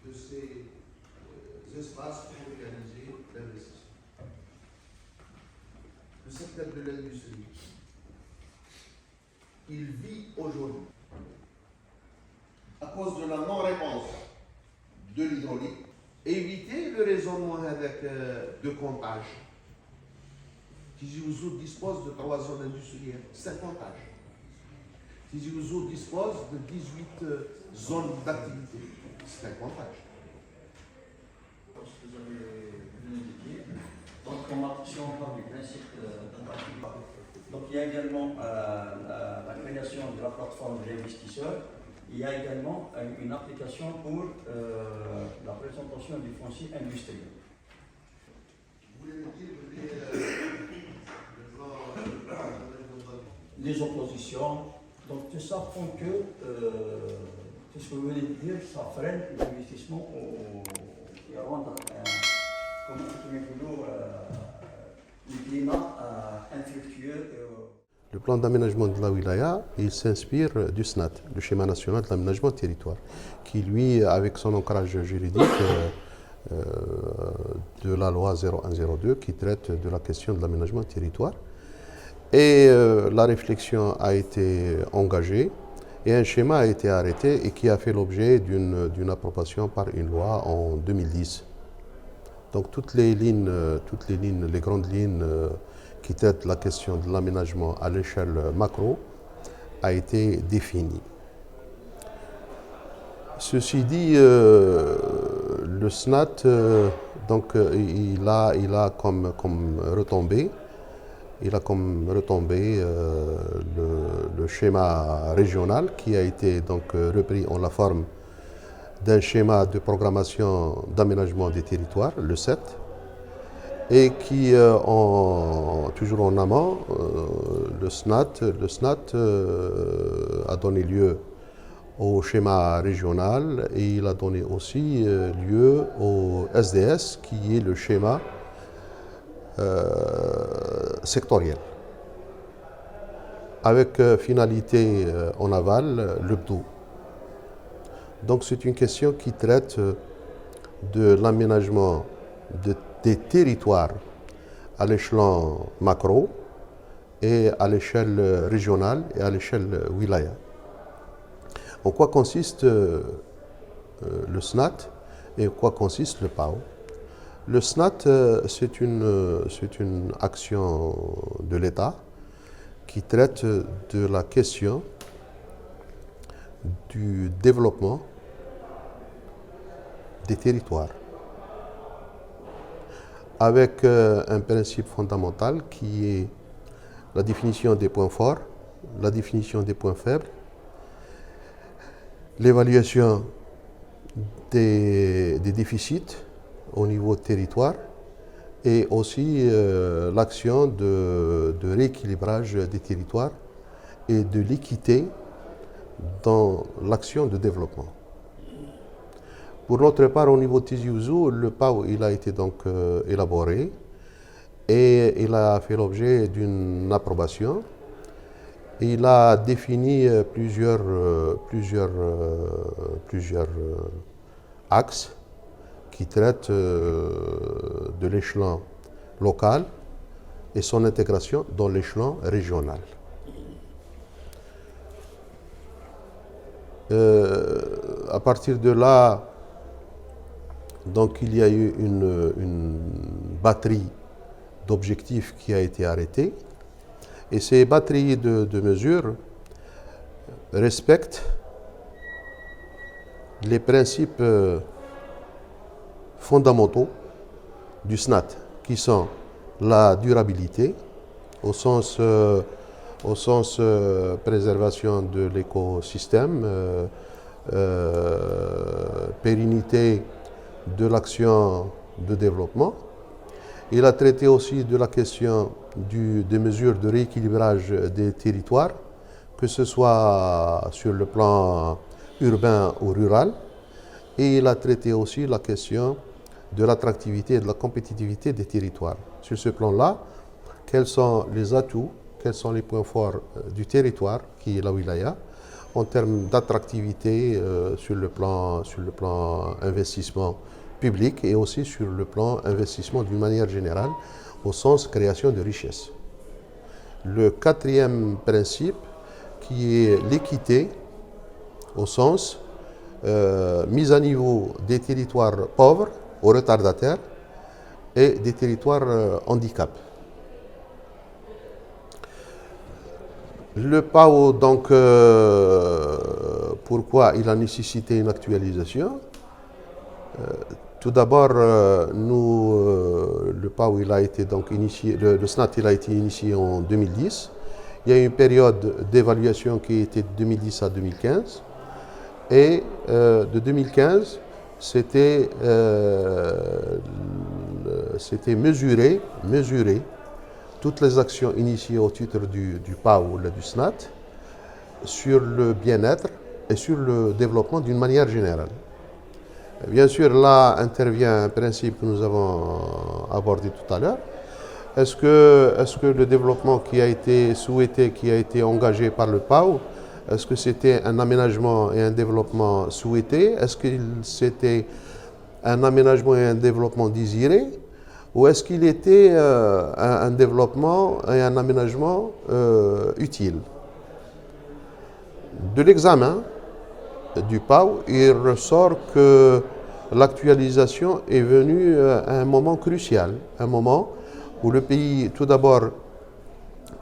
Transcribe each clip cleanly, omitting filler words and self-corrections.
De ces espaces pour organiser l'investissement. Le secteur de l'industrie, il vit aujourd'hui, à cause de la non-réponse de l'hydraulique, éviter le raisonnement avec de comptage. Tizi Ouzou dispose de 3 zones industrielles, c'est un comptage. Tizi Ouzou dispose de 18 zones d'activité. C'est un comptage. Ce que vous avez venu de dire, donc si on parle du principe d'attractivité, donc il y a également la création de la plateforme de l'investisseur, il y a également une application pour la présentation du foncier industriel. Vous voulez me dire les oppositions, donc tout ça font que tout ce que vous venez de dire, ça freine l'investissement et rend, comme le climat infructueux. Le plan d'aménagement de la wilaya, il s'inspire du SNAT, le schéma national de l'aménagement du territoire, qui lui, avec son ancrage juridique de la loi 0102, qui traite de la question de l'aménagement du territoire. Et la réflexion a été engagée et un schéma a été arrêté et qui a fait l'objet d'une approbation par une loi en 2010. Donc toutes les grandes lignes qui traitent la question de l'aménagement à l'échelle macro a été définie. Ceci dit, le SNAT, il a comme retombée le schéma régional qui a été donc repris en la forme d'un schéma de programmation d'aménagement des territoires, le 7, et qui, toujours en amont, le SNAT a donné lieu au schéma régional et il a donné aussi lieu au SDS qui est le schéma sectoriel, avec finalité en aval, le BDO. Donc c'est une question qui traite de l'aménagement des territoires à l'échelon macro et à l'échelle régionale et à l'échelle wilaya. En quoi consiste le SNAT et en quoi consiste le PAO? Le SNAT, c'est une action de l'État qui traite de la question du développement des territoires, avec un principe fondamental qui est la définition des points forts, la définition des points faibles, l'évaluation des déficits au niveau territoire et aussi l'action de rééquilibrage des territoires et de l'équité dans l'action de développement. Pour notre part, au niveau de Tizi Ouzou, le PAO il a été donc élaboré et il a fait l'objet d'une approbation. Il a défini plusieurs axes qui traitent de l'échelon local et son intégration dans l'échelon régional. À partir de là, donc il y a eu une batterie d'objectifs qui a été arrêtée. Et ces batteries de mesures respectent les principes fondamentaux du SNAT, qui sont la durabilité, au sens préservation de l'écosystème, pérennité de l'action de développement. Il a traité aussi de la question des mesures de rééquilibrage des territoires, que ce soit sur le plan urbain ou rural. Et il a traité aussi la question de l'attractivité et de la compétitivité des territoires. Sur ce plan-là, quels sont les atouts, quels sont les points forts du territoire, qui est la wilaya, en termes d'attractivité sur le plan investissement public et aussi sur le plan investissement d'une manière générale, au sens création de richesse. Le quatrième principe, qui est l'équité, au sens mise à niveau des territoires pauvres ou retardataires et des territoires handicap. Le PAO, donc, pourquoi il a nécessité une actualisation? Tout d'abord, le PAO il a été donc initié, le SNAT il a été initié en 2010. Il y a eu une période d'évaluation qui était de 2010 à 2015. Et de 2015, c'était mesurer toutes les actions initiées au titre du PAO, du SNAT, sur le bien-être et sur le développement d'une manière générale. Bien sûr, là intervient un principe que nous avons abordé tout à l'heure. Est-ce que le développement qui a été souhaité, qui a été engagé par le PAO, est-ce que c'était un aménagement et un développement souhaité? Est-ce que c'était un aménagement et un développement désiré? Ou est-ce qu'il était un développement et un aménagement utile? De l'examen du PAO, il ressort que l'actualisation est venue à un moment crucial, un moment où le pays, tout d'abord,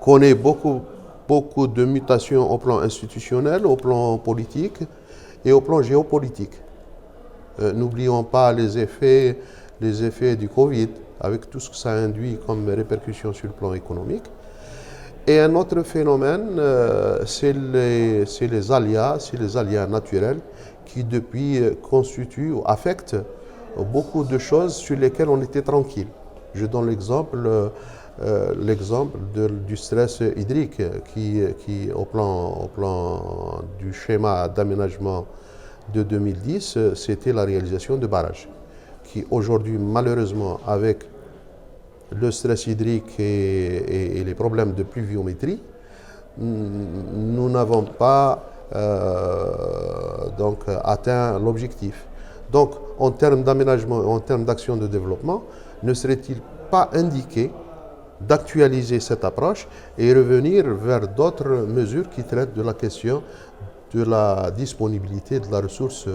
connaît beaucoup de mutations au plan institutionnel, au plan politique et au plan géopolitique. N'oublions pas les effets du Covid, avec tout ce que ça induit comme répercussions sur le plan économique. Et un autre phénomène, c'est les aléas naturels qui depuis constituent ou affectent beaucoup de choses sur lesquelles on était tranquille. Je donne l'exemple du stress hydrique qui au plan du schéma d'aménagement de 2010, c'était la réalisation de barrages, qui aujourd'hui malheureusement avec le stress hydrique et les problèmes de pluviométrie, nous n'avons pas donc atteint l'objectif. Donc en termes d'aménagement, en termes d'action de développement, ne serait-il pas indiqué d'actualiser cette approche et revenir vers d'autres mesures qui traitent de la question de la disponibilité de la ressource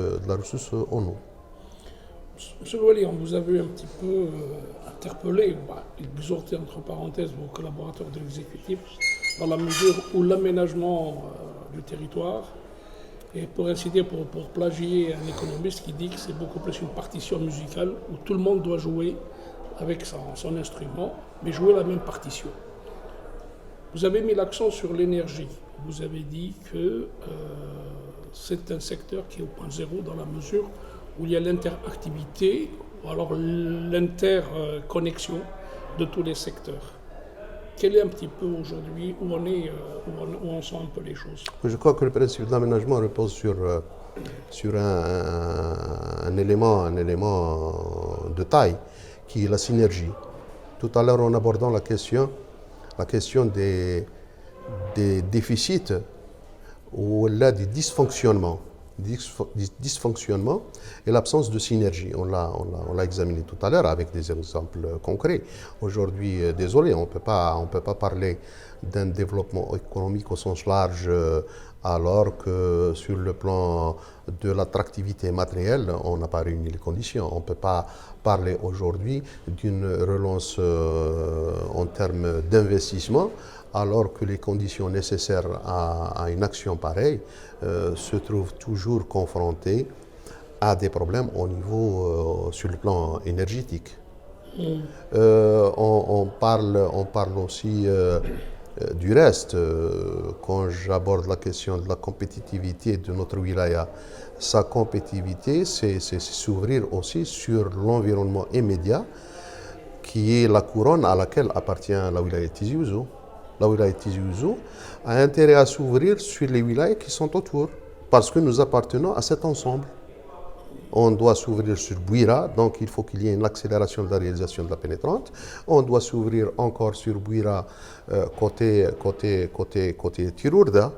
en eau? Monsieur Louali, on vous avez un petit peu interpellé, exhorté entre parenthèses vos collaborateurs de l'exécutif, dans la mesure où l'aménagement du territoire, et pour ainsi dire, pour plagier un économiste qui dit que c'est beaucoup plus une partition musicale où tout le monde doit jouer avec son instrument, mais jouer la même partition. Vous avez mis l'accent sur l'énergie. Vous avez dit que c'est un secteur qui est au point zéro dans la mesure où il y a l'interactivité, ou alors l'interconnexion de tous les secteurs. Quel est un petit peu aujourd'hui, où on sent un peu les choses? Je crois que le principe d'aménagement repose sur un élément de taille, qui est la synergie. Tout à l'heure, en abordant la question des déficits ou là des dysfonctionnements dysfonctionnement et l'absence de synergie. On l'a examiné tout à l'heure avec des exemples concrets. Aujourd'hui, désolé, on ne peut pas parler d'un développement économique au sens large alors que sur le plan de l'attractivité matérielle, on n'a pas réuni les conditions. On ne peut pas parler aujourd'hui d'une relance en termes d'investissement alors que les conditions nécessaires à une action pareille se trouvent toujours confrontées à des problèmes au niveau sur le plan énergétique. On parle aussi du reste. Quand j'aborde la question de la compétitivité de notre wilaya, sa compétitivité, c'est s'ouvrir aussi sur l'environnement immédiat qui est la couronne à laquelle appartient la wilaya Tizi Ouzou. La wilaya Tizi Ouzou a intérêt à s'ouvrir sur les wilayas qui sont autour, parce que nous appartenons à cet ensemble. On doit s'ouvrir sur Bouira, donc il faut qu'il y ait une accélération de la réalisation de la pénétrante. On doit s'ouvrir encore sur Bouira côté Tirourda.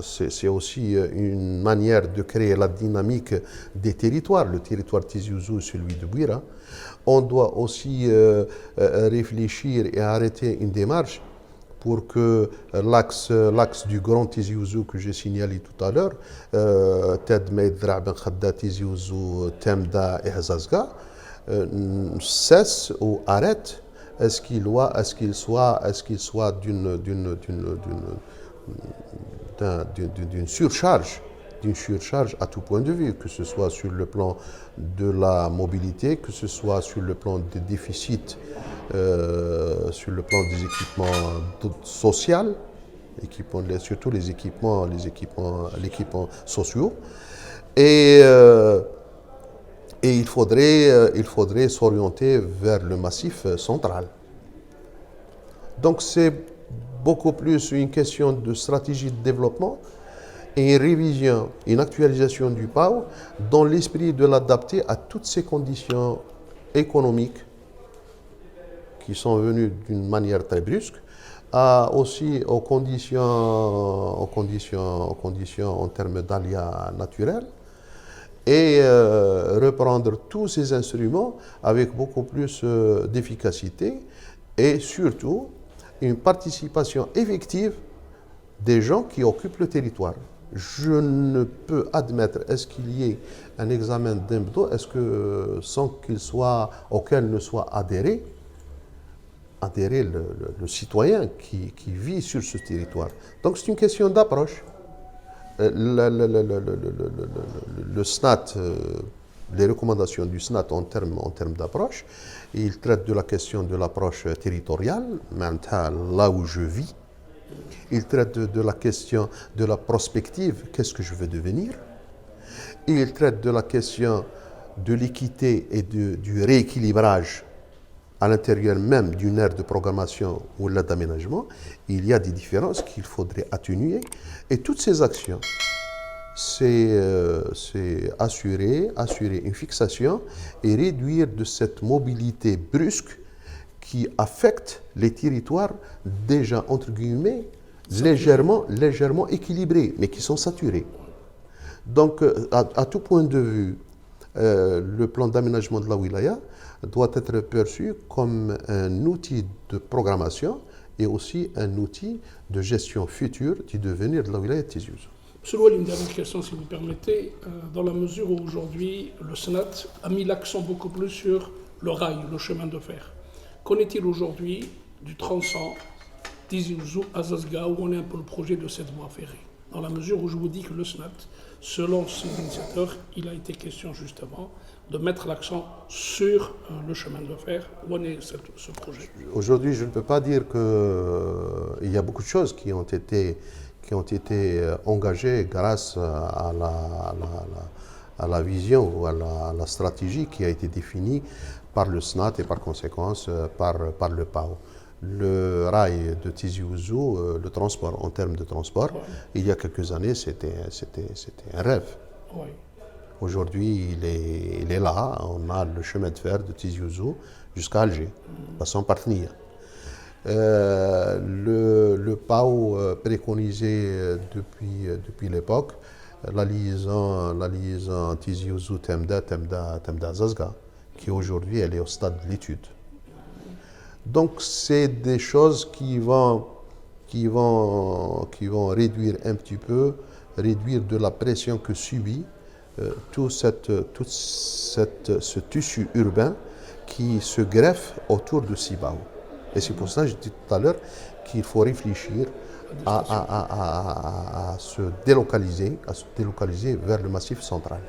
C'est aussi une manière de créer la dynamique des territoires, le territoire Tizi Ouzou, celui de Bouira. On doit aussi réfléchir et arrêter une démarche pour que l'axe du Grand Tizi Ouzou que j'ai signalé tout à l'heure, Ted Meidra Ben Khadda Tizi Ouzou, Temda et Hazazga, cesse ou arrête. Est-ce qu'il soit d'une surcharge à tout point de vue, que ce soit sur le plan de la mobilité, que ce soit sur le plan des déficits, sur le plan des équipements sociaux, surtout les équipements sociaux. Et il faudrait s'orienter vers le massif central. Donc c'est beaucoup plus une question de stratégie de développement et une révision, une actualisation du PAO dans l'esprit de l'adapter à toutes ces conditions économiques qui sont venues d'une manière très brusque, aussi aux conditions en termes d'aléas naturels, et reprendre tous ces instruments avec beaucoup plus d'efficacité et surtout une participation effective des gens qui occupent le territoire. Je ne peux admettre, est-ce qu'il y ait un examen d'IMBDO, est-ce que sans auquel ne soit adhéré le citoyen qui vit sur ce territoire. Donc c'est une question d'approche. Le SNAT, les recommandations du SNAT en termes d'approche, il traite de la question de l'approche territoriale, là où je vis. Il traite de la question de la prospective, qu'est-ce que je veux devenir. Il traite de la question de l'équité et du rééquilibrage à l'intérieur même d'une aire de programmation ou d'aménagement. Il y a des différences qu'il faudrait atténuer. Et toutes ces actions, c'est assurer une fixation et réduire de cette mobilité brusque qui affecte les territoires déjà, entre guillemets, légèrement équilibrés, mais qui sont saturés. Donc, à tout point de vue, le plan d'aménagement de la wilaya doit être perçu comme un outil de programmation et aussi un outil de gestion future du devenir de la wilaya de Tizi Ouzou. Monsieur Louali, une dernière question, si vous permettez. Dans la mesure où aujourd'hui, le SNAT a mis l'accent beaucoup plus sur le rail, le chemin de fer. Qu'en est-il aujourd'hui du tronçon Tizi Ouzou à Azazga, où on est un peu le projet de cette voie ferrée? Dans la mesure où je vous dis que le SNAT, selon ses initiateurs, il a été question justement de mettre l'accent sur le chemin de fer. Où en est ce projet? Aujourd'hui, je ne peux pas dire qu'il y a beaucoup de choses qui ont été engagées grâce à la vision ou à la stratégie qui a été définie par le SNAT et par conséquence par le PAO. Le rail de Tizi Ouzou, le transport, en termes de transport, il y a quelques années, c'était un rêve. Oui. Aujourd'hui, il est là. On a le chemin de fer de Tizi Ouzou jusqu'à Alger, passant par Tnia. Le PAO préconisait depuis l'époque la liaison Tizi Ouzou Temda Zazga, qui aujourd'hui elle est au stade de l'étude. Donc c'est des choses qui vont réduire un petit peu, réduire de la pression que subit tout ce tissu urbain qui se greffe autour de Sibao. Et c'est pour ça que j'ai dit tout à l'heure qu'il faut réfléchir à se délocaliser vers le massif central.